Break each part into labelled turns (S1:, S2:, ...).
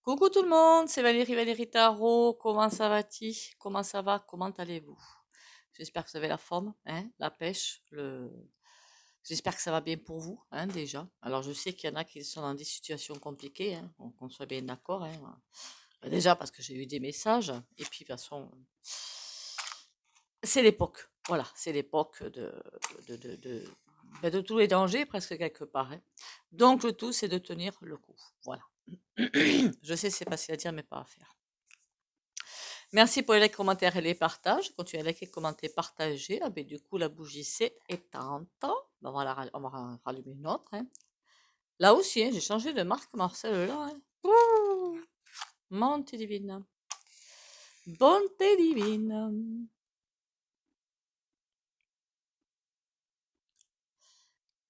S1: Coucou tout le monde, c'est Valérie Tarot. Comment ça va-t-il? Comment ça va? Comment allez-vous? J'espère que vous avez la forme, hein, la pêche, J'espère que ça va bien pour vous, hein, déjà. Alors je sais qu'il y en a qui sont dans des situations compliquées, hein, qu'on soit bien d'accord, hein. Déjà parce que j'ai eu des messages, et puis de toute façon, c'est l'époque. Voilà, c'est l'époque de tous les dangers, presque quelque part, hein. Donc le tout, c'est de tenir le coup. Voilà. Je sais, c'est facile à dire, mais pas à faire. Merci pour les likes, commentaires et les partages. Continuez à liker, commenter, partager. Ah ben, du coup, la bougie s'est éteinte. Ben, on va rallumer une autre, hein. Là aussi, hein, j'ai changé de marque, Marcel, là, hein. Ouh, bonté divine. Bonté divine.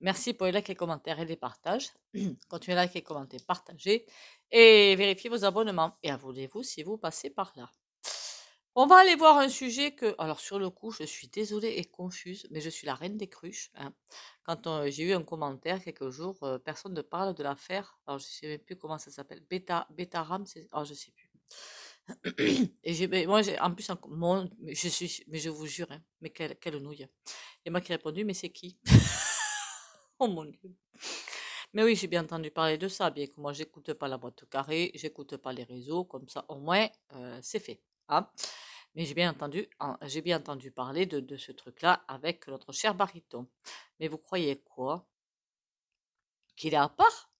S1: Merci pour les likes, les commentaires et les partages. Continuez à liker, commenter, partager. Et vérifiez vos abonnements. Et abonnez-vous si vous passez par là. On va aller voir un sujet que, alors sur le coup, je suis désolée et confuse, mais je suis la reine des cruches, hein. Quand j'ai eu un commentaire quelques jours, personne ne parle de l'affaire, alors je sais même plus comment ça s'appelle, Betaram, alors je sais plus. Et moi, en plus, mais je vous jure, hein, mais quelle nouille. Et moi qui ai répondu, mais c'est qui? Oh mon Dieu. Mais oui, j'ai bien entendu parler de ça, bien que moi, j'écoute pas la boîte carrée, j'écoute pas les réseaux, comme ça, au moins, c'est fait, hein. Mais j'ai bien entendu parler de ce truc-là avec notre cher baryton. Mais vous croyez quoi? Qu'il est à part?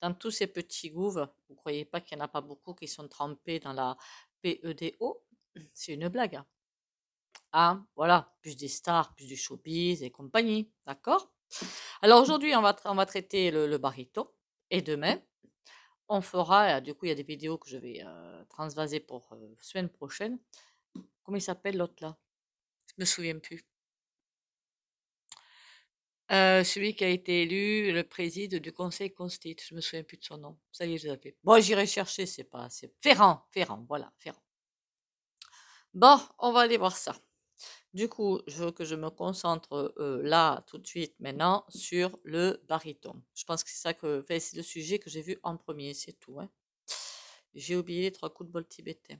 S1: Dans tous ces petits gouves, vous croyez pas qu'il n'y en a pas beaucoup qui sont trempés dans la PEDO? C'est une blague, hein. Ah, voilà, plus des stars, plus du showbiz et compagnie, d'accord? Alors aujourd'hui, on va traiter le baryton. Et demain, on fera, du coup, il y a des vidéos que je vais transvaser pour semaine prochaine. Comment il s'appelle l'autre là? Je me souviens plus. Celui qui a été élu le président du Conseil constit, je me souviens plus de son nom. Ça y est, je l'ai. Bon, j'irai chercher, c'est Ferrand, voilà, Ferrand. Bon, on va aller voir ça. Du coup, je veux que je me concentre là, tout de suite, maintenant, sur le baryton. Je pense que c'est ça enfin, c'est le sujet que j'ai vu en premier, c'est tout, hein. J'ai oublié les 3 coups de bol tibétain.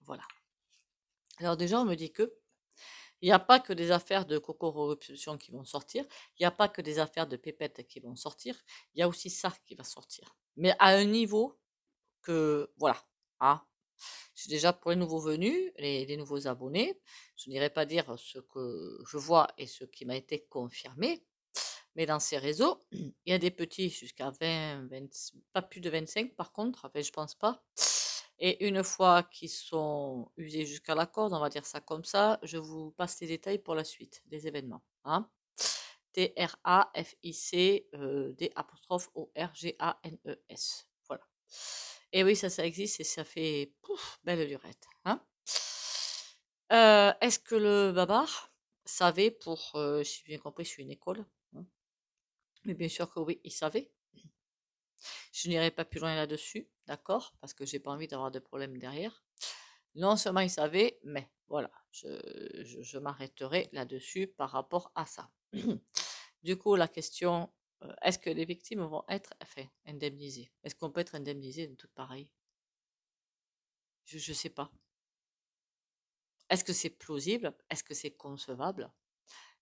S1: Voilà. Alors déjà, on me dit que il n'y a pas que des affaires de cocorruption qui vont sortir, il n'y a pas que des affaires de pépettes qui vont sortir, il y a aussi ça qui va sortir. Mais à un niveau que, voilà, hein. C'est déjà pour les nouveaux venus, les nouveaux abonnés. Je n'irai pas dire ce que je vois et ce qui m'a été confirmé, mais dans ces réseaux, il y a des petits jusqu'à 20, pas plus de 25 par contre, enfin je pense pas. Et une fois qu'ils sont usés jusqu'à la corde, on va dire ça comme ça, je vous passe les détails pour la suite des événements, hein. TRAFIC D'Organes. Voilà. Et oui, ça existe et ça fait pouf, belle lurette, hein. Est-ce que le babar savait si j'ai bien compris, sur une école, hein? Mais bien sûr que oui, il savait. Je n'irai pas plus loin là-dessus, d'accord? Parce que j'ai pas envie d'avoir de problème derrière. Non seulement il savait, mais voilà, je m'arrêterai là-dessus par rapport à ça. Du coup, la question, est-ce que les victimes vont être indemnisées? Est-ce qu'on peut être indemnisé de tout pareil? Je ne sais pas. Est-ce que c'est plausible? Est-ce que c'est concevable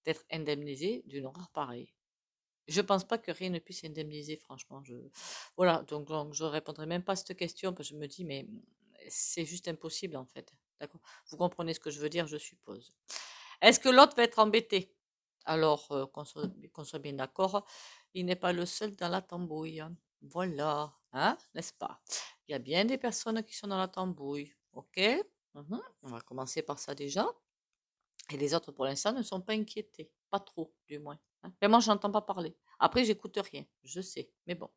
S1: d'être indemnisé d'une horreur pareille? Je pense pas que rien ne puisse indemniser, franchement. Voilà, donc je répondrai même pas à cette question parce que je me dis, mais c'est juste impossible en fait. D'accord? Vous comprenez ce que je veux dire, je suppose. Est-ce que l'autre va être embêté? Alors, qu'on soit bien d'accord, il n'est pas le seul dans la tambouille, hein. Voilà, hein, n'est-ce pas? Il y a bien des personnes qui sont dans la tambouille, ok? On va commencer par ça déjà. Et les autres, pour l'instant, ne sont pas inquiétés. Pas trop, du moins, hein. Mais moi, je n'entends pas parler. Après, j'écoute rien, je sais. Mais bon.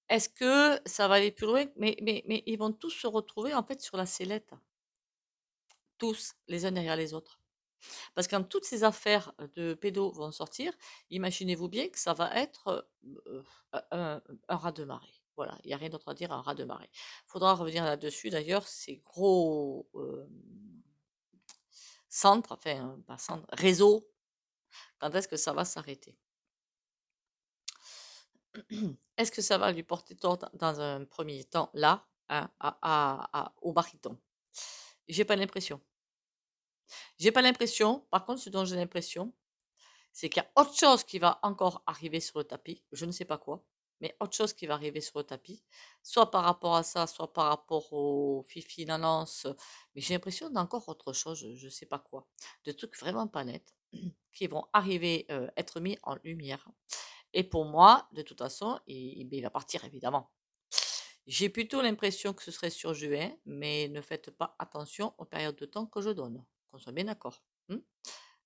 S1: Est-ce que ça va aller plus loin? Mais ils vont tous se retrouver, en fait, sur la sellette. Tous, les uns derrière les autres. Parce que quand toutes ces affaires de pédos vont sortir, imaginez-vous bien que ça va être un raz-de-marée. Voilà, il n'y a rien d'autre à dire, un raz-de-marée. Faudra revenir là-dessus. D'ailleurs, ces gros centres, enfin, pas centres, réseaux, quand est-ce que ça va s'arrêter? Est-ce que ça va lui porter tort dans un premier temps, là, hein, au baryton? J'ai pas l'impression. J'ai pas l'impression. Par contre, ce dont j'ai l'impression, c'est qu'il y a autre chose qui va encore arriver sur le tapis. Je ne sais pas quoi, mais autre chose qui va arriver sur le tapis. Soit par rapport à ça, soit par rapport au Fifi Nanance. Mais j'ai l'impression d'encore autre chose, je ne sais pas quoi. De trucs vraiment pas nets qui vont arriver, être mis en lumière. Et pour moi, de toute façon, il va partir évidemment. J'ai plutôt l'impression que ce serait sur juin, mais ne faites pas attention aux périodes de temps que je donne. Qu'on soit bien d'accord.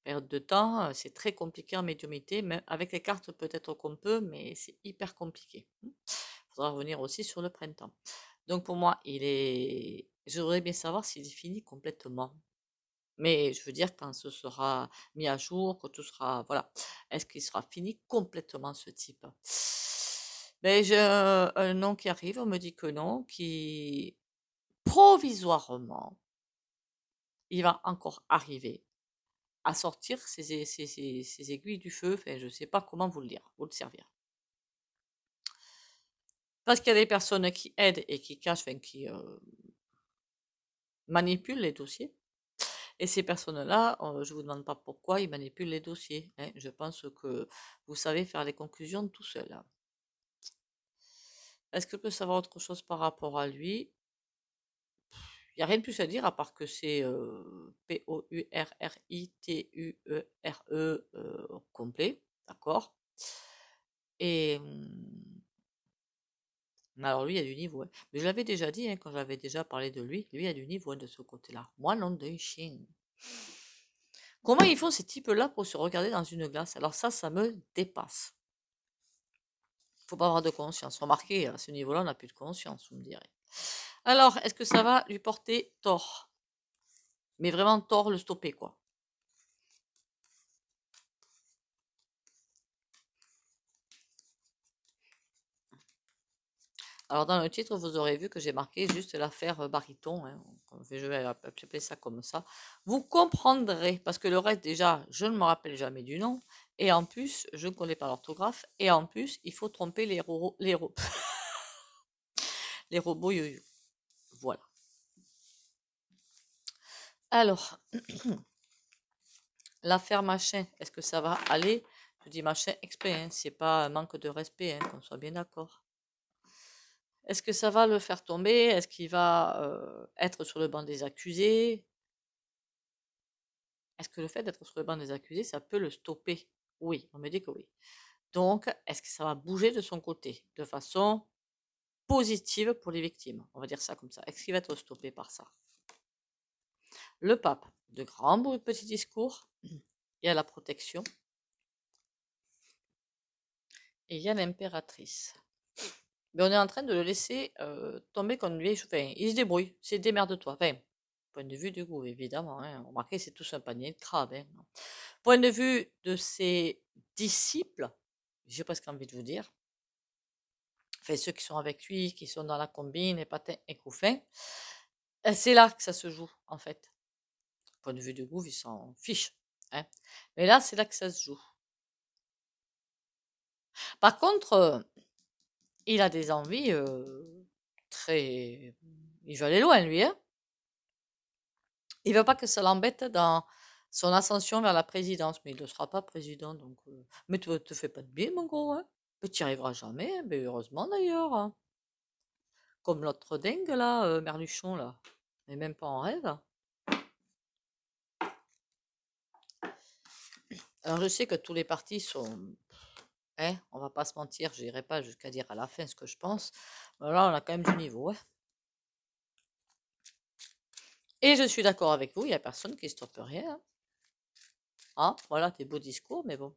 S1: Période de temps, c'est très compliqué en médiumnité, mais avec les cartes peut-être qu'on peut, mais c'est hyper compliqué. Il faudra revenir aussi sur le printemps. Donc pour moi, je voudrais bien savoir s'il est fini complètement. Mais je veux dire quand ce sera mis à jour, que tout sera, voilà. Est-ce qu'il sera fini complètement ce type? Ben, j'ai un nom qui arrive, on me dit que non, qui provisoirement, il va encore arriver à sortir ces aiguilles du feu. Enfin, je ne sais pas comment vous le dire, vous le servir. Parce qu'il y a des personnes qui aident et qui cachent, enfin, qui manipulent les dossiers. Et ces personnes-là, je ne vous demande pas pourquoi ils manipulent les dossiers. Hein. Je pense que vous savez faire les conclusions tout seul. Hein. Est-ce que je peux savoir autre chose par rapport à lui? Il n'y a rien de plus à dire à part que c'est P-O-U-R-R-I-T-U-E-R-E complet. D'accord? Et alors lui, il y a du niveau. Hein. Mais je l'avais déjà dit hein, quand j'avais déjà parlé de lui. Lui, il y a du niveau hein, de ce côté-là. Moi, non de chien. Comment ils font ces types-là pour se regarder dans une glace? Alors ça me dépasse. Faut pas avoir de conscience. Remarquez, à ce niveau-là, on n'a plus de conscience, vous me direz. Alors, est-ce que ça va lui porter tort? Mais vraiment tort, le stopper, quoi. Alors, dans le titre, vous aurez vu que j'ai marqué juste l'affaire Baryton. Hein. Je vais appeler ça comme ça. Vous comprendrez, parce que le reste, déjà, je ne me rappelle jamais du nom. Et en plus, je ne connais pas l'orthographe. Et en plus, il faut tromper les robots yo-yo. Voilà. Alors, l'affaire machin, est-ce que ça va aller? Je dis machin exprès, hein, c'est pas un manque de respect, hein, qu'on soit bien d'accord. Est-ce que ça va le faire tomber? Est-ce qu'il va être sur le banc des accusés? Est-ce que le fait d'être sur le banc des accusés, ça peut le stopper? Oui, on me dit que oui. Donc, est-ce que ça va bouger de son côté de façon positive pour les victimes? On va dire ça comme ça. Est-ce qu'il va être stoppé par ça? Le pape, de grands petits discours, il y a la protection et il y a l'impératrice. Mais on est en train de le laisser tomber comme une vieille chou. Enfin, il se débrouille, c'est démerde-toi. Enfin, point de vue du goût, évidemment. Hein. Remarquez, c'est tous un panier de crabes. Hein. Point de vue de ses disciples, j'ai presque envie de vous dire, enfin ceux qui sont avec lui, qui sont dans la combine, et patins et couffins, c'est là que ça se joue, en fait. Point de vue du goût, ils s'en fichent. Hein. Mais là, c'est là que ça se joue. Par contre, il a des envies très... Il veut aller loin, lui, hein. Il veut pas que ça l'embête dans son ascension vers la présidence, mais il ne sera pas président, donc... Mais tu te fais pas de bien, mon gros, hein. Mais tu n'y arriveras jamais, hein. Mais heureusement d'ailleurs. Hein. Comme l'autre dingue, là, Merluchon, là. Mais même pas en rêve. Alors je sais que tous les partis sont... Hein, on va pas se mentir, je n'irai pas jusqu'à dire à la fin ce que je pense. Mais là, on a quand même du niveau, hein. Et je suis d'accord avec vous, il n'y a personne qui stoppe rien. Hein. Ah, voilà, tes beaux discours, mais bon.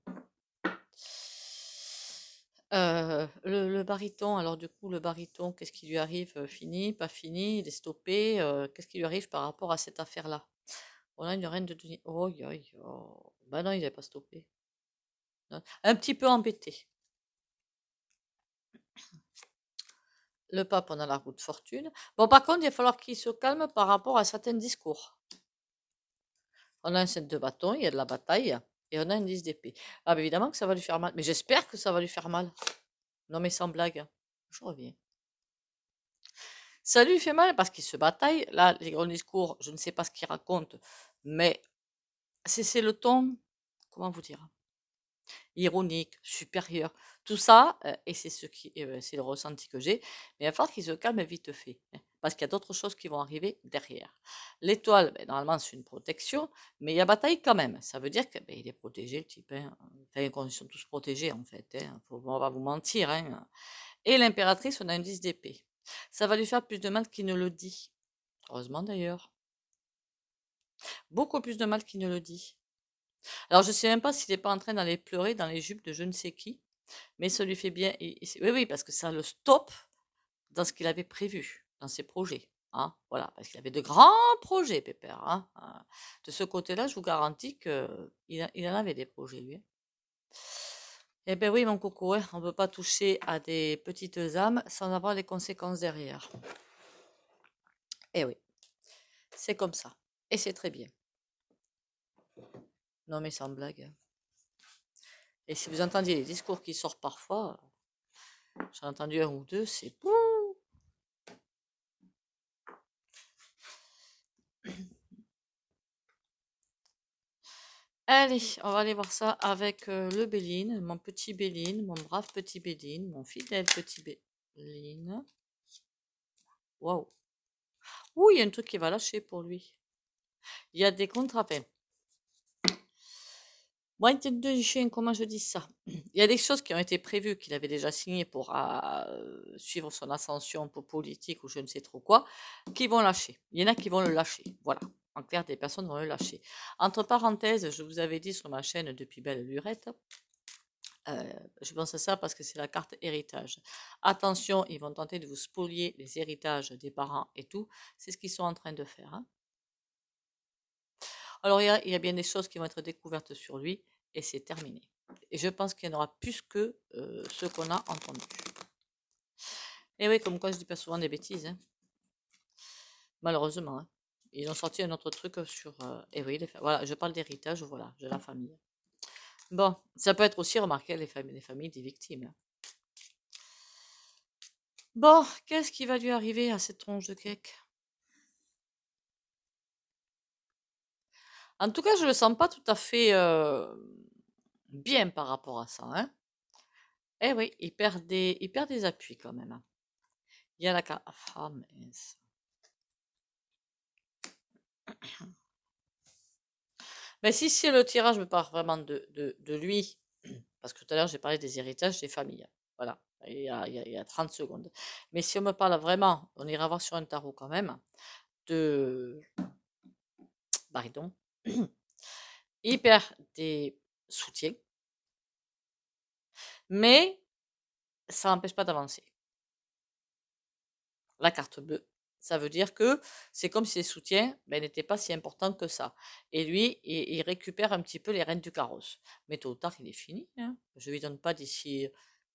S1: Le baryton, alors du coup, le baryton, qu'est-ce qui lui arrive? Fini, pas fini, il est stoppé. Qu'est-ce qui lui arrive par rapport à cette affaire-là? On a une reine de denier. Oh, oh. Ben non, il n'avait pas stoppé. Un petit peu embêté. Le pape, on a la roue de fortune. Bon, par contre, il va falloir qu'il se calme par rapport à certains discours. On a un 7 de bâton, il y a de la bataille, et on a un 10 d'épée. Ah, bien évidemment que ça va lui faire mal. Mais j'espère que ça va lui faire mal. Non, mais sans blague. Je reviens. Ça lui fait mal parce qu'il se bataille. Là, les grands discours, je ne sais pas ce qu'il raconte, mais c'est le ton, comment vous dire, ironique, supérieur. Tout ça, et c'est c'est le ressenti que j'ai, mais il va falloir qu'il se calme vite fait, hein, parce qu'il y a d'autres choses qui vont arriver derrière. L'étoile, ben, normalement, c'est une protection, mais il y a bataille quand même. Ça veut dire que ben, il est protégé, le type. Hein. Enfin, qu'on sont tous protégés, en fait. Hein. On va vous mentir. Hein. Et l'impératrice, on a un 10 d'épée. Ça va lui faire plus de mal qu'il ne le dit. Heureusement d'ailleurs. Beaucoup plus de mal qu'il ne le dit. Alors je sais même pas s'il n'est pas en train d'aller pleurer dans les jupes de je ne sais qui, mais ça lui fait bien. Oui, oui, parce que ça le stoppe dans ce qu'il avait prévu, dans ses projets. Hein, voilà, parce qu'il avait de grands projets, Pépère. Hein. De ce côté-là, je vous garantis qu'il en avait des projets, lui. Hein. Eh bien oui, mon coco, hein, on ne peut pas toucher à des petites âmes sans avoir les conséquences derrière. Eh oui, c'est comme ça. Et c'est très bien. Non mais sans blague. Et si vous entendiez les discours qui sortent parfois, j'en ai entendu un ou deux, c'est... Allez, on va aller voir ça avec le Béline, mon petit Béline, mon brave petit Béline, mon fidèle petit Béline. Waouh. Ouh, il y a un truc qui va lâcher pour lui. Il y a des contre-appels. Moi, comment je dis ça? Il y a des choses qui ont été prévues, qu'il avait déjà signées pour suivre son ascension politique ou je ne sais trop quoi, qui vont lâcher. Il y en a qui vont le lâcher. Voilà. En clair, des personnes vont le lâcher. Entre parenthèses, je vous avais dit sur ma chaîne depuis belle lurette, je pense à ça parce que c'est la carte héritage. Attention, ils vont tenter de vous spolier les héritages des parents et tout. C'est ce qu'ils sont en train de faire. Hein. Alors, il y a bien des choses qui vont être découvertes sur lui et c'est terminé. Et je pense qu'il y en aura plus que ce qu'on a entendu. Et oui, comme quoi je dis pas souvent des bêtises. Hein. Malheureusement. Hein. Ils ont sorti un autre truc sur... et oui, voilà, je parle d'héritage, voilà, de la famille. Bon, ça peut être aussi remarqué les familles des victimes. Hein. Bon, qu'est-ce qui va lui arriver à cette tronche de cake? En tout cas, je ne le sens pas tout à fait bien par rapport à ça. Hein. Eh oui, il perd des appuis quand même. Hein. Il y a la carte. Ah, mince. Mais si le tirage me part vraiment de lui, parce que tout à l'heure j'ai parlé des héritages des familles. Voilà, il y a 30 secondes. Mais si on me parle vraiment, on ira voir sur un tarot quand même, de Baridon, il perd des soutiens, mais ça n'empêche pas d'avancer. La carte bleue, ça veut dire que c'est comme si les soutiens n'étaient pas si importants que ça. Et lui, il récupère un petit peu les rênes du carrosse. Mais tôt ou tard, il est fini. Hein. Je ne lui donne pas d'ici,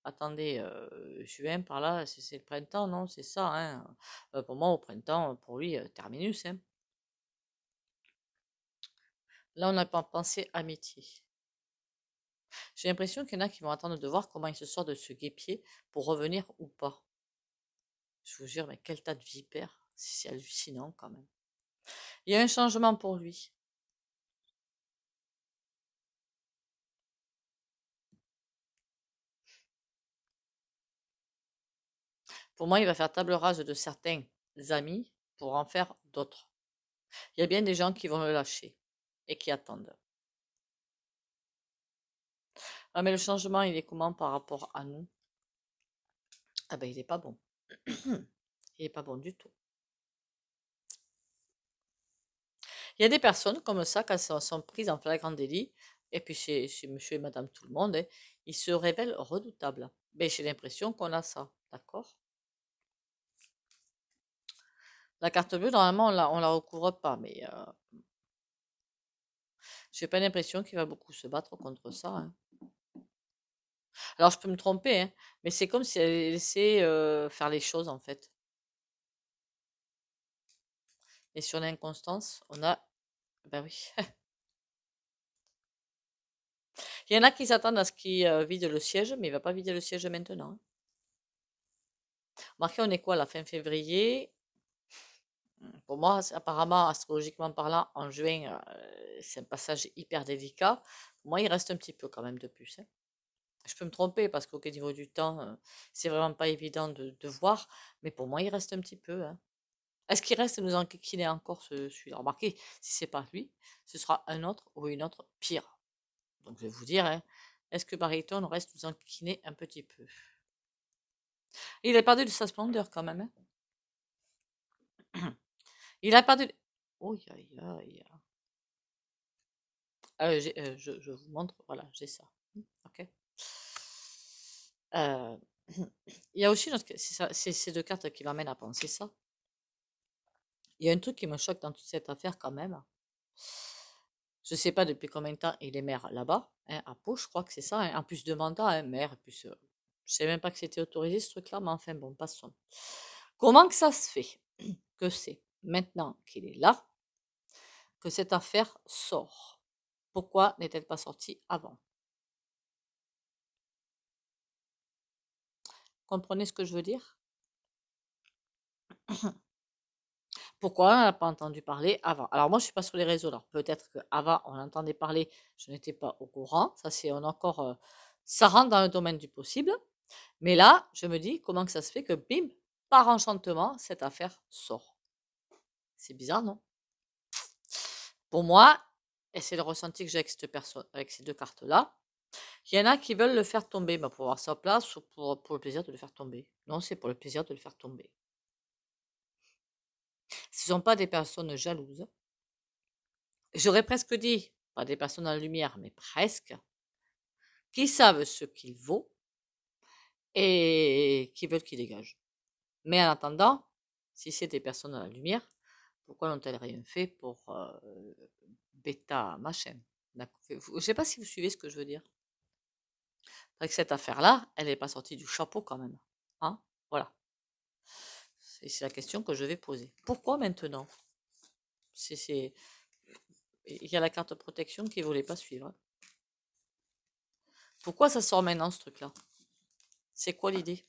S1: attendez, juin par là, c'est le printemps, non, c'est ça. Hein. Pour moi, au printemps, pour lui, terminus. Hein. Là, on n'a pas pensé amitié. J'ai l'impression qu'il y en a qui vont attendre de voir comment il se sort de ce guêpier pour revenir ou pas. Je vous jure, mais quel tas de vipères. C'est hallucinant quand même. Il y a un changement pour lui. Pour moi, il va faire table rase de certains amis pour en faire d'autres. Il y a bien des gens qui vont le lâcher et qui attendent. Ah, mais le changement, il est comment par rapport à nous? Ah ben, il n'est pas bon. Il n'est pas bon du tout. Il y a des personnes comme ça, quand elles sont prises en flagrant délit, et puis c'est monsieur et madame tout le monde, hein, ils se révèlent redoutables. Mais j'ai l'impression qu'on a ça, d'accord? La carte bleue, normalement, on la recouvre pas, mais J'ai pas l'impression qu'il va beaucoup se battre contre ça, hein. Alors je peux me tromper, hein, mais c'est comme si elle laissait faire les choses en fait. Et sur l'inconstance, on a... Ben oui. Il y en a qui s'attendent à ce qu'il vide le siège, mais il va pas vider le siège maintenant, hein. Marqué, on est quoi, la fin février? Pour moi, apparemment, astrologiquement parlant, en juin, c'est un passage hyper délicat. Pour moi, il reste un petit peu quand même de plus, hein. Je peux me tromper parce qu'au niveau du temps, c'est vraiment pas évident de voir, mais pour moi, il reste un petit peu, hein. Est-ce qu'il reste nous enquiquiner encore celui-là? Remarquez, si c'est pas lui, ce sera un autre ou une autre pire. Donc je vais vous dire, hein, est-ce que Bariton reste nous enquiquiner un petit peu? Il a perdu de sa splendeur quand même, hein. Il a perdu. Oh, aïe, aïe. Je vous montre, voilà, j'ai ça. Ok. Euh, il y a aussi, c'est ces deux cartes qui m'amènent à penser ça. Il y a un truc qui me choque dans toute cette affaire quand même. Je sais pas depuis combien de temps il est maire là-bas, hein, à Pau, je crois que c'est ça, hein, en plus de mandat, hein, maire, plus, je sais même pas que c'était autorisé ce truc-là, mais enfin bon, passons. Comment que ça se fait que c'est maintenant qu'il est là que cette affaire sort? Pourquoi n'est-elle pas sortie avant? Comprenez ce que je veux dire? Pourquoi on n'a pas entendu parler avant? Alors moi, je suis pas sur les réseaux, alors peut-être qu'avant, on entendait parler, je n'étais pas au courant. Ça, c'est on encore, ça rentre dans le domaine du possible. Mais là, je me dis, comment que ça se fait que, bim, par enchantement, cette affaire sort? C'est bizarre, non? Pour moi, et c'est le ressenti que j'ai avec cette personne, avec ces deux cartes-là, il y en a qui veulent le faire tomber, bah, pour avoir sa place ou pour le plaisir de le faire tomber. Non, c'est pour le plaisir de le faire tomber. Ce ne sont pas des personnes jalouses. J'aurais presque dit, pas des personnes en lumière, mais presque, qui savent ce qu'il vaut et qui veulent qu'il dégage. Mais en attendant, si c'est des personnes à la lumière, pourquoi n'ont-elles rien fait pour bêta machin? Je ne sais pas si vous suivez ce que je veux dire. Avec cette affaire-là, elle n'est pas sortie du chapeau quand même, hein. Voilà. C'est la question que je vais poser. Pourquoi maintenant? Il y a la carte protection qui ne voulait pas suivre. Pourquoi ça sort maintenant ce truc-là? C'est quoi l'idée?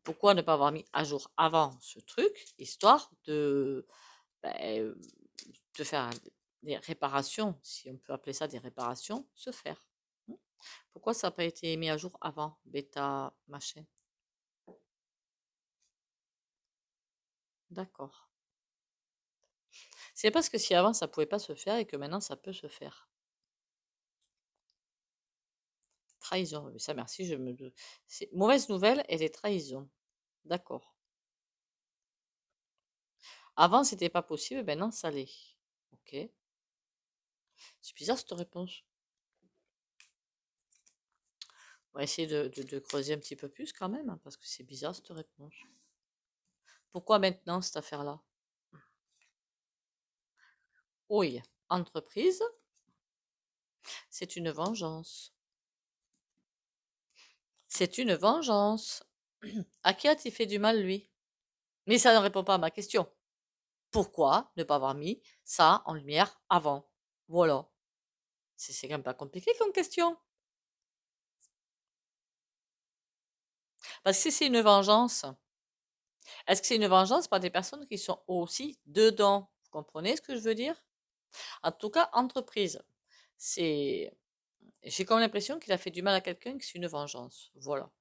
S1: Pourquoi ne pas avoir mis à jour avant ce truc, histoire de, ben, de faire des réparations, si on peut appeler ça des réparations, se faire. Pourquoi ça n'a pas été mis à jour avant, bêta, machin? D'accord. C'est parce que si avant ça pouvait pas se faire et que maintenant ça peut se faire. Trahison, ça merci, c'est mauvaise nouvelle et des trahisons. D'accord. Avant c'était pas possible, maintenant ça l'est. Ok. C'est bizarre cette réponse. On va essayer de creuser un petit peu plus quand même, hein, parce que c'est bizarre cette réponse. Pourquoi maintenant cette affaire-là? Oui, entreprise, c'est une vengeance. C'est une vengeance. À qui a-t-il fait du mal, lui? Mais ça ne répond pas à ma question. Pourquoi ne pas avoir mis ça en lumière avant? Voilà. C'est quand même pas compliqué comme question. Parce que si c'est une vengeance, est-ce que c'est une vengeance par des personnes qui sont aussi dedans? Vous comprenez ce que je veux dire? En tout cas, entreprise. C'est, j'ai comme l'impression qu'il a fait du mal à quelqu'un, que c'est une vengeance. Voilà.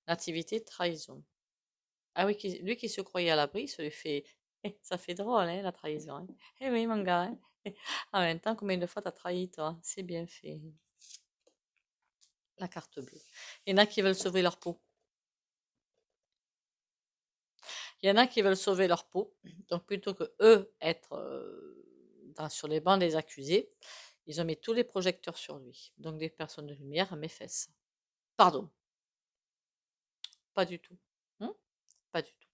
S1: Nativité, trahison. Ah oui, lui qui se croyait à l'abri, ça lui fait, ça fait drôle, hein, la trahison, hein. Eh oui, mon gars, hein. En même temps, combien de fois t'as trahi, toi? C'est bien fait. La carte bleue. Il y en a qui veulent sauver leur peau. Il y en a qui veulent sauver leur peau. Donc, plutôt que eux être sur les bancs des accusés, ils ont mis tous les projecteurs sur lui. Donc, des personnes de lumière à mes fesses. Pardon. Pas du tout. Pas du tout.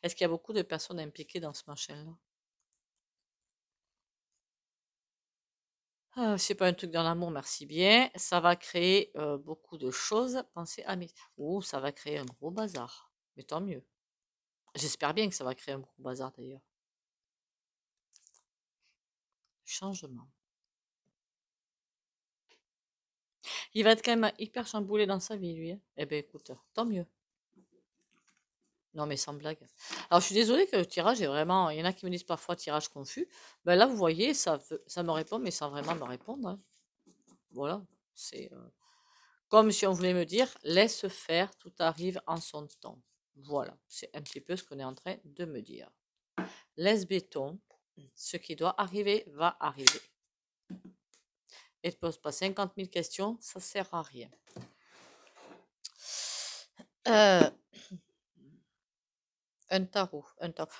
S1: Est-ce qu'il y a beaucoup de personnes impliquées dans ce machin-là? Ah, c'est pas un truc dans l'amour, merci bien. Ça va créer beaucoup de choses. Pensez à mes... Oh, ça va créer un gros bazar. Mais tant mieux. J'espère bien que ça va créer un gros bazar d'ailleurs. Changement. Il va être quand même hyper chamboulé dans sa vie, lui, hein. Eh ben écoute, tant mieux. Non, mais sans blague. Alors, je suis désolée que le tirage est vraiment. Il y en a qui me disent parfois tirage confus. Ben là, vous voyez, ça me répond, mais sans vraiment me répondre, hein. Voilà. C'est comme si on voulait me dire laisse faire, tout arrive en son temps. Voilà. C'est un petit peu ce qu'on est en train de me dire. Laisse béton. Ce qui doit arriver va arriver. Et ne pose pas 50 000 questions, ça sert à rien. Euh, un tarot,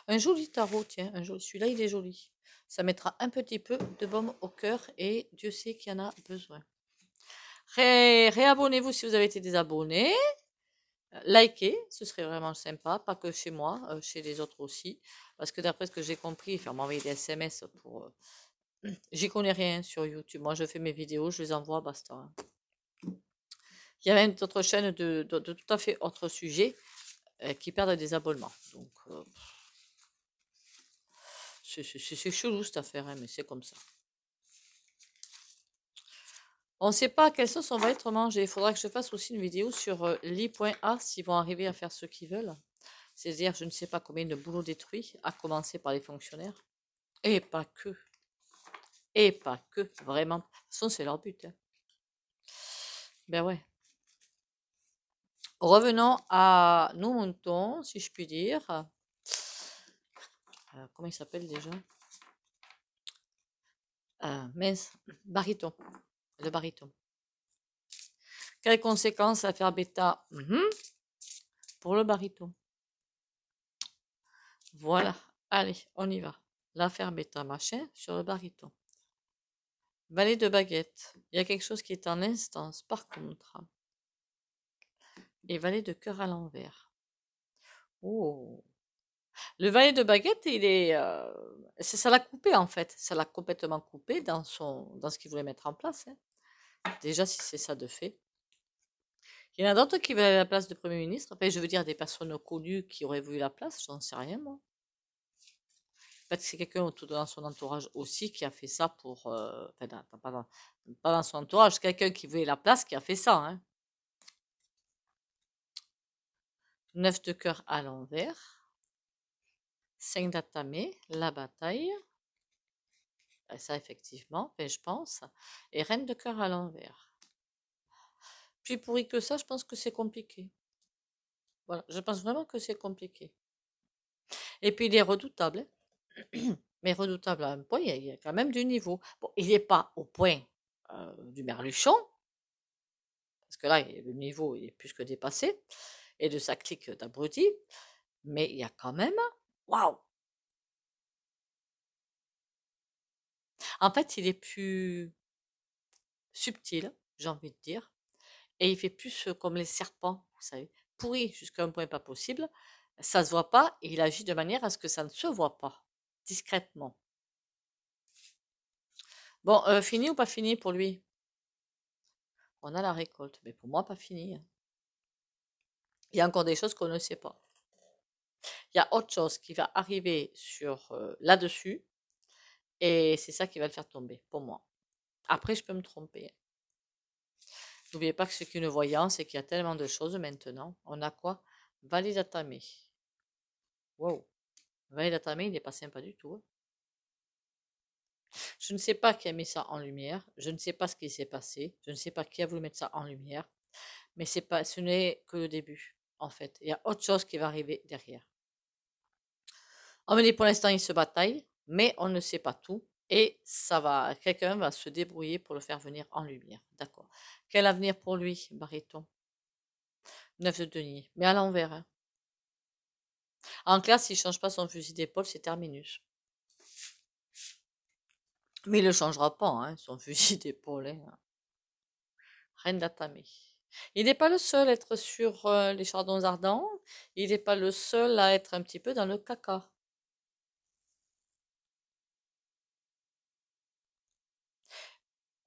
S1: un joli tarot, tiens, celui-là il est joli. Ça mettra un petit peu de baume au cœur et Dieu sait qu'il y en a besoin. Réabonnez-vous si vous avez été désabonné. Likez, ce serait vraiment sympa, pas que chez moi, chez les autres aussi. Parce que d'après ce que j'ai compris, faire m'envoyer des SMS pour... J'y connais rien sur YouTube. Moi, je fais mes vidéos, je les envoie, basta, hein. Il y a même d'autres chaînes de tout à fait autres sujets qui perdent des abonnements. Donc, c'est chelou cette affaire, hein, mais c'est comme ça. On ne sait pas à quelle sauce on va être mangé. Il faudra que je fasse aussi une vidéo sur l'I.A s'ils vont arriver à faire ce qu'ils veulent. C'est-à-dire, je ne sais pas combien de boulots détruits, à commencer par les fonctionnaires. Et pas que. Et pas que. Vraiment. De toute façon, c'est leur but, hein. Ben ouais. Revenons à nos moutons, si je puis dire. Comment il s'appelle déjà? Mince. Baryton. Le baryton. Quelles conséquences à faire bêta pour le baryton? Voilà. Allez, on y va. L'affaire bêta machin sur le baryton. Valet de baguette. Il y a quelque chose qui est en instance, par contre. Et valet de cœur à l'envers. Oh. Le valet de baguette, il est, ça l'a coupé en fait. Ça l'a complètement coupé dans ce qu'il voulait mettre en place, hein. Déjà, si c'est ça de fait. Il y en a d'autres qui veulent la place de Premier ministre. Enfin, je veux dire des personnes connues qui auraient voulu la place, j'en sais rien moi. En fait, c'est quelqu'un autour dans son entourage aussi qui a fait ça pour... enfin, pas dans son entourage, quelqu'un qui voulait la place qui a fait ça, hein. 9 de cœur à l'envers. 5 d'atamé, la bataille. Ça, effectivement, je pense. Et reine de cœur à l'envers. Plus pourri que ça, je pense que c'est compliqué. Voilà, je pense vraiment que c'est compliqué. Et puis, il est redoutable, hein. Mais redoutable à un point, il y a quand même du niveau. Bon, il n'est pas au point du merluchon, parce que là, le niveau il est plus que dépassé, et de sa clique d'abrutis, mais il y a quand même... Waouh! En fait, il est plus subtil, j'ai envie de dire, et il fait plus comme les serpents, vous savez, pourri jusqu'à un point pas possible. Ça se voit pas, et il agit de manière à ce que ça ne se voit pas, discrètement. Bon, fini ou pas fini pour lui? On a la récolte, mais pour moi, pas fini, hein. Il y a encore des choses qu'on ne sait pas. Il y a autre chose qui va arriver sur là-dessus, et c'est ça qui va le faire tomber, pour moi. Après, je peux me tromper. N'oubliez pas que c'est qu'une voyance et qu'il y a tellement de choses maintenant. On a quoi? Validatamé. Wow. Validatamé, il n'est pas sympa du tout, hein. Je ne sais pas qui a mis ça en lumière. Je ne sais pas ce qui s'est passé. Je ne sais pas qui a voulu mettre ça en lumière. Mais ce n'est que le début, en fait. Il y a autre chose qui va arriver derrière. On me dit pour l'instant, il se bataille, mais on ne sait pas tout. Et quelqu'un va se débrouiller pour le faire venir en lumière. D'accord. Quel avenir pour lui, Baryton? 9 de denier, mais à l'envers, hein. En classe, s'il ne change pas son fusil d'épaule, c'est terminus. Mais il ne le changera pas, hein, son fusil d'épaule, hein. Reine d'atamé. Il n'est pas le seul à être sur les chardons ardents. Il n'est pas le seul à être un petit peu dans le caca.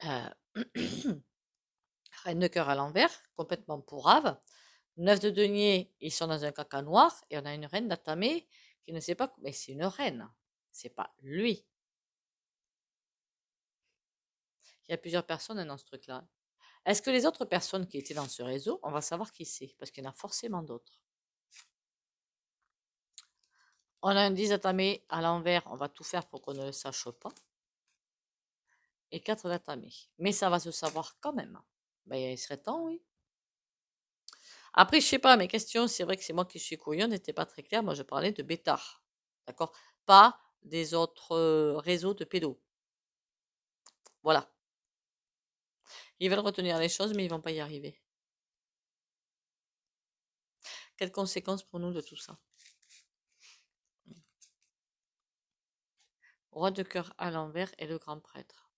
S1: Euh, Reine de cœur à l'envers, complètement pourrave. 9 de denier, ils sont dans un caca noir. Et on a une reine d'atamé qui ne sait pas. Mais c'est une reine. C'est pas lui. Il y a plusieurs personnes dans ce truc-là. Est-ce que les autres personnes qui étaient dans ce réseau, on va savoir qui c'est? Parce qu'il y en a forcément d'autres. On a un 10 d'atamé à l'envers. On va tout faire pour qu'on ne le sache pas. Et 4 d'atamé. Mais ça va se savoir quand même. Ben, il serait temps, oui. Après, je sais pas, mes questions, c'est vrai que c'est moi qui suis couillon, n'était pas très clair. Moi, je parlais de bêtards. D'accord? Pas des autres réseaux de pédos. Voilà. Ils veulent retenir les choses, mais ils vont pas y arriver. Quelles conséquences pour nous de tout ça? Roi de cœur à l'envers et le grand prêtre.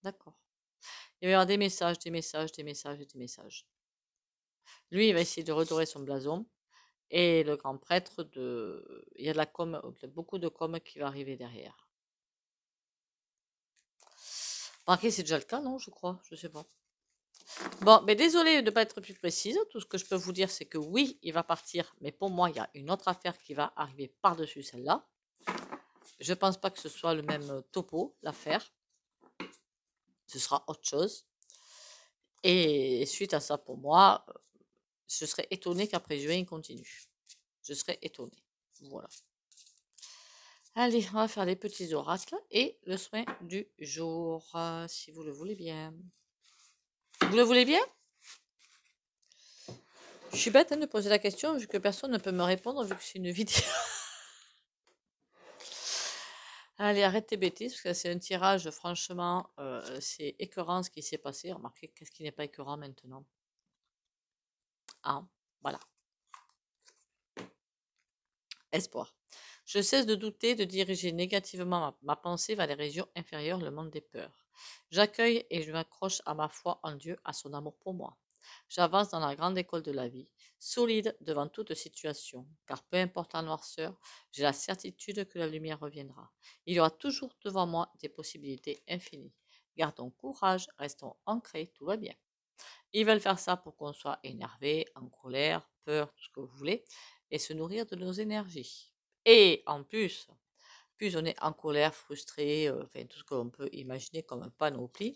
S1: D'accord. Il va y avoir des messages, des messages, des messages et des messages. Lui, il va essayer de redorer son blason. Et le grand prêtre, il y a de la com, beaucoup de com qui va arriver derrière. Remarquez, c'est déjà le cas, non, je crois, je sais pas. Bon, mais désolé de ne pas être plus précise. Tout ce que je peux vous dire, c'est que oui, il va partir, mais pour moi, il y a une autre affaire qui va arriver par-dessus celle-là. Je pense pas que ce soit le même topo, l'affaire. Ce sera autre chose. Et suite à ça, pour moi, je serais étonnée qu'après juin, il continue. Je serais étonnée. Voilà. Allez, on va faire les petits oracles et le soin du jour, si vous le voulez bien. Vous le voulez bien? Je suis bête de poser la question vu que personne ne peut me répondre vu que c'est une vidéo. Allez, arrête tes bêtises parce que c'est un tirage, franchement, c'est écœurant ce qui s'est passé. Remarquez, qu'est-ce qui n'est pas écœurant maintenant? Ah, voilà. Espoir. Je cesse de douter, de diriger négativement ma pensée vers les régions inférieures, le monde des peurs. J'accueille et je m'accroche à ma foi en Dieu, à son amour pour moi. J'avance dans la grande école de la vie, solide devant toute situation, car peu importe la noirceur, j'ai la certitude que la lumière reviendra. Il y aura toujours devant moi des possibilités infinies. Gardons courage, restons ancrés, tout va bien. Ils veulent faire ça pour qu'on soit énervé, en colère, peur, tout ce que vous voulez, et se nourrir de nos énergies. Et en plus on est en colère, frustré, enfin tout ce qu'on peut imaginer comme un panoplie,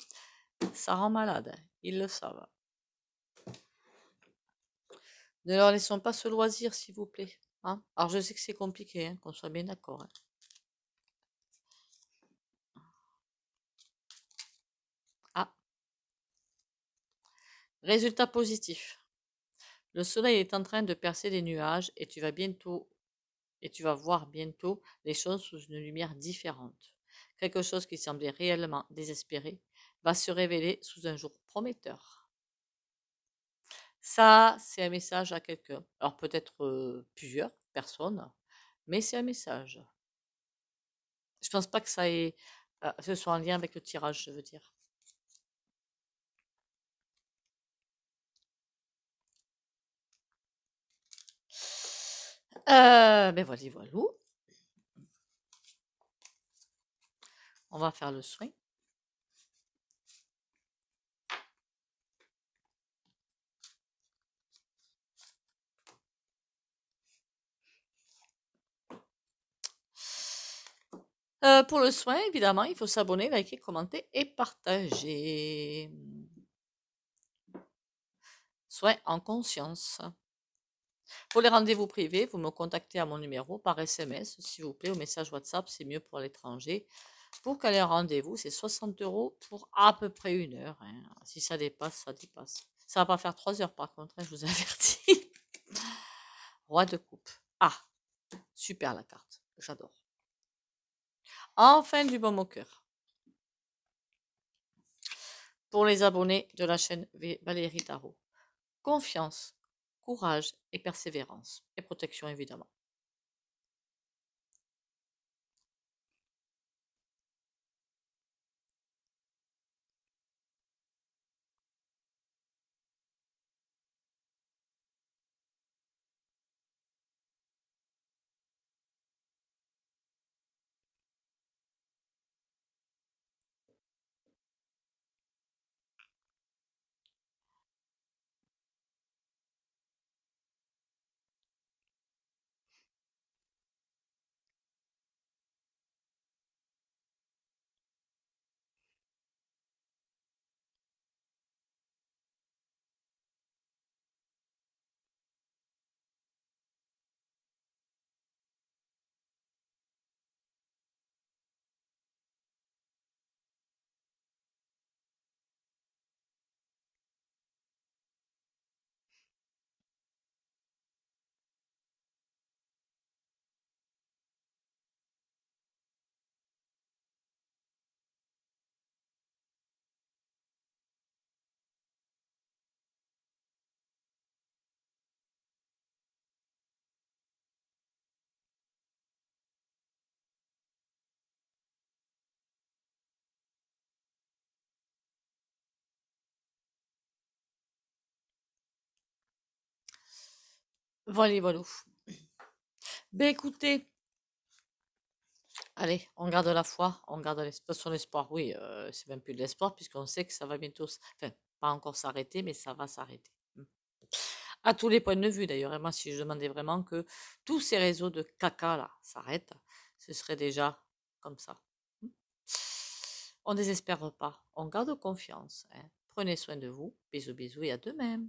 S1: ça rend malade, hein, ils le savent. Ne leur laissons pas ce loisir, s'il vous plaît. Hein. Alors je sais que c'est compliqué, hein, qu'on soit bien d'accord. Hein. Ah, résultat positif. Le soleil est en train de percer les nuages et tu vas voir bientôt les choses sous une lumière différente. Quelque chose qui semblait réellement désespéré va se révéler sous un jour prometteur. Ça, c'est un message à quelqu'un. Alors peut-être plusieurs personnes, mais c'est un message. Je pense pas que ce soit en lien avec le tirage, je veux dire. Ben voilà, voilà. On va faire le soin. Pour le soin, évidemment, il faut s'abonner, liker, commenter et partager. Soin en conscience. Pour les rendez-vous privés, vous me contactez à mon numéro par SMS, s'il vous plaît, au message WhatsApp, c'est mieux pour l'étranger. Pour caler un rendez-vous, c'est 60 € pour à peu près 1 heure. Hein. Si ça dépasse, ça dépasse. Ça va pas faire 3 heures par contre, hein, je vous avertis. Roi de coupe. Ah, super la carte, j'adore. Enfin du baume au cœur. Pour les abonnés de la chaîne Valérie Tarot. Confiance, courage et persévérance. Et protection évidemment. Voilà, voilà. Ben écoutez, allez, on garde la foi, on garde son espoir. Oui, c'est même plus de l'espoir puisqu'on sait que ça va bientôt, enfin, pas encore s'arrêter, mais ça va s'arrêter. À tous les points de vue d'ailleurs. Et moi, si je demandais vraiment que tous ces réseaux de caca là s'arrêtent, ce serait déjà comme ça. On désespère pas, on garde confiance, hein. Prenez soin de vous. Bisous, bisous et à demain.